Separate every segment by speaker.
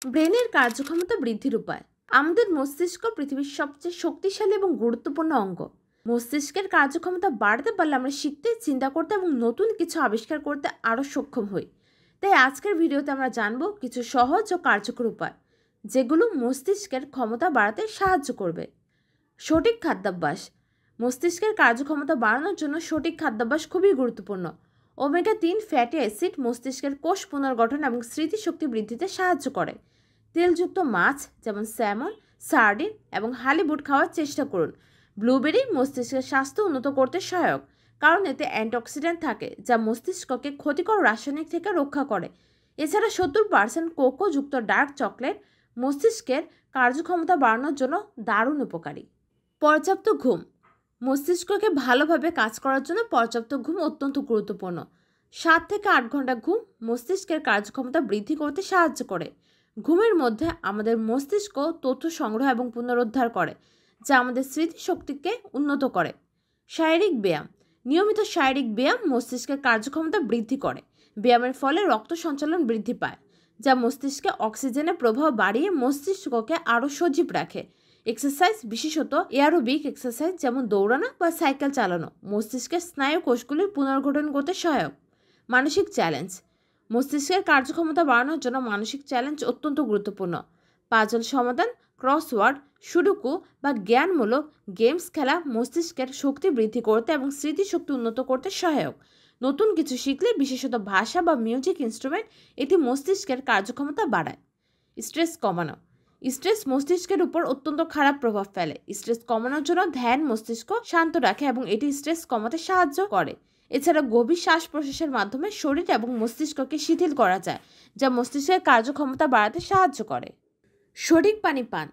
Speaker 1: ব্রেনের কার্যক্ষমতা বৃদ্ধির উপায়। আমাদের মস্তিষ্ক পৃথিবীর সবচেয়ে শক্তিশালী এবং গুরুত্বপূর্ণ অঙ্গ। মস্তিষ্কের কার্যক্ষমতা বাড়াতে পারলে আমরা শিখতে, চিন্তা করতে এবং নতুন কিছু আবিষ্কার করতে আরও সক্ষম হই। তাই আজকের ভিডিওতে আমরা জানব কিছু সহজ ও কার্যকর উপায় যেগুলো মস্তিষ্কের ক্ষমতা বাড়াতে সাহায্য করবে। সঠিক খাদ্যাভ্যাস। মস্তিষ্কের কার্যক্ষমতা বাড়ানোর জন্য সঠিক খাদ্যাভ্যাস খুবই গুরুত্বপূর্ণ। ওমেগা-3 ফ্যাটি অ্যাসিড মস্তিষ্কের কোষ পুনর্গঠন এবং স্মৃতিশক্তি বৃদ্ধিতে সাহায্য করে। তেলযুক্ত মাছ যেমন স্যামন, সার্ডিন এবং হালিবুট খাওয়ার চেষ্টা করুন। ব্লুবেরি মস্তিষ্কের স্বাস্থ্য উন্নত করতে সহায়ক, কারণ এতে অ্যান্টিঅক্সিডেন্ট থাকে যা মস্তিষ্ককে ক্ষতিকর রাসায়নিক থেকে রক্ষা করে। এছাড়া 70% কোকোযুক্ত ডার্ক চকলেট মস্তিষ্কের কার্যক্ষমতা বাড়ানোর জন্য দারুণ উপকারী। পর্যাপ্ত ঘুম। মস্তিষ্ককে ভালোভাবে কাজ করার জন্য পর্যাপ্ত ঘুম অত্যন্ত গুরুত্বপূর্ণ। 7 থেকে 8 ঘন্টা ঘুম মস্তিষ্কের কার্যক্ষমতা বৃদ্ধি করতে সাহায্য করে। ঘুমের মধ্যে আমাদের মস্তিষ্ক তথ্য সংগ্রহ এবং পুনরুদ্ধার করে, যা আমাদের স্মৃতিশক্তিকে উন্নত করে। শারীরিক ব্যায়াম। নিয়মিত শারীরিক ব্যায়াম মস্তিষ্কের কার্যক্ষমতা বৃদ্ধি করে। ব্যায়ামের ফলে রক্ত সঞ্চালন বৃদ্ধি পায়, যা মস্তিষ্কে অক্সিজেনের প্রবাহ বাড়িয়ে মস্তিষ্ককে আরও সজীব রাখে। এক্সারসাইজ, বিশেষত এয়ারোবিক এক্সারসাইজ যেমন দৌড়ানো বা সাইকেল চালানো, মস্তিষ্কের স্নায়ু কোষগুলির পুনর্গঠন করতে সহায়ক। মানসিক চ্যালেঞ্জ। মস্তিষ্কের কার্যক্ষমতা বাড়ানোর জন্য মানসিক চ্যালেঞ্জ অত্যন্ত গুরুত্বপূর্ণ। পাজল সমাধান, ক্রসওয়ার্ড, সুডুকু বা জ্ঞানমূলক গেমস খেলা মস্তিষ্কের শক্তি বৃদ্ধি করতে এবং স্মৃতিশক্তি উন্নত করতে সহায়ক। নতুন কিছু শিখলে, বিশেষত ভাষা বা মিউজিক ইনস্ট্রুমেন্ট, এটি মস্তিষ্কের কার্যক্ষমতা বাড়ায়। স্ট্রেস কমানো। স্ট্রেস মস্তিষ্কের উপর অত্যন্ত খারাপ প্রভাব ফেলে। স্ট্রেস কমানোর জন্য ধ্যান মস্তিষ্ক শান্ত রাখে এবং এটি স্ট্রেস কমাতে সাহায্য করে। এছাড়া গভীর শ্বাস প্রশ্বাসের মাধ্যমে শরীর এবং মস্তিষ্ককে শিথিল করা যায়, যা মস্তিষ্কের কার্যক্ষমতা বাড়াতে সাহায্য করে। সঠিক পানি পান।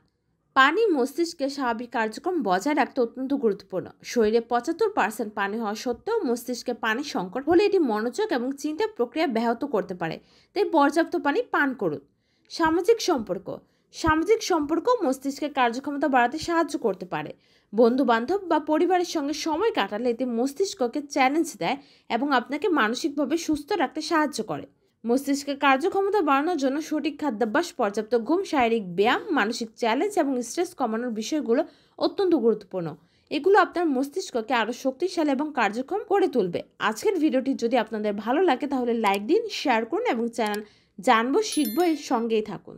Speaker 1: পানি মস্তিষ্কের স্বাভাবিক কার্যক্রম বজায় রাখতে অত্যন্ত গুরুত্বপূর্ণ। শরীরে 75% পানি হওয়া সত্ত্বেও মস্তিষ্কে পানির সংকট হলে এটি মনোযোগ এবং চিন্তা প্রক্রিয়া ব্যাহত করতে পারে, তাই পর্যাপ্ত পানি পান করুন। সামাজিক সম্পর্ক। সামাজিক সম্পর্ক মস্তিষ্কের কার্যক্ষমতা বাড়াতে সাহায্য করতে পারে। বন্ধু বান্ধব বা পরিবারের সঙ্গে সময় কাটালে এতে মস্তিষ্ককে চ্যালেঞ্জ দেয় এবং আপনাকে মানসিকভাবে সুস্থ রাখতে সাহায্য করে। মস্তিষ্কের কার্যক্ষমতা বাড়ানোর জন্য সঠিক খাদ্যাভ্যাস, পর্যাপ্ত ঘুম, শারীরিক ব্যায়াম, মানসিক চ্যালেঞ্জ এবং স্ট্রেস কমানোর বিষয়গুলো অত্যন্ত গুরুত্বপূর্ণ। এগুলো আপনার মস্তিষ্ককে আরও শক্তিশালী এবং কার্যক্ষম করে তুলবে। আজকের ভিডিওটি যদি আপনাদের ভালো লাগে তাহলে লাইক দিন, শেয়ার করুন এবং চ্যানেল জানবো শিখবো এর সঙ্গেই থাকুন।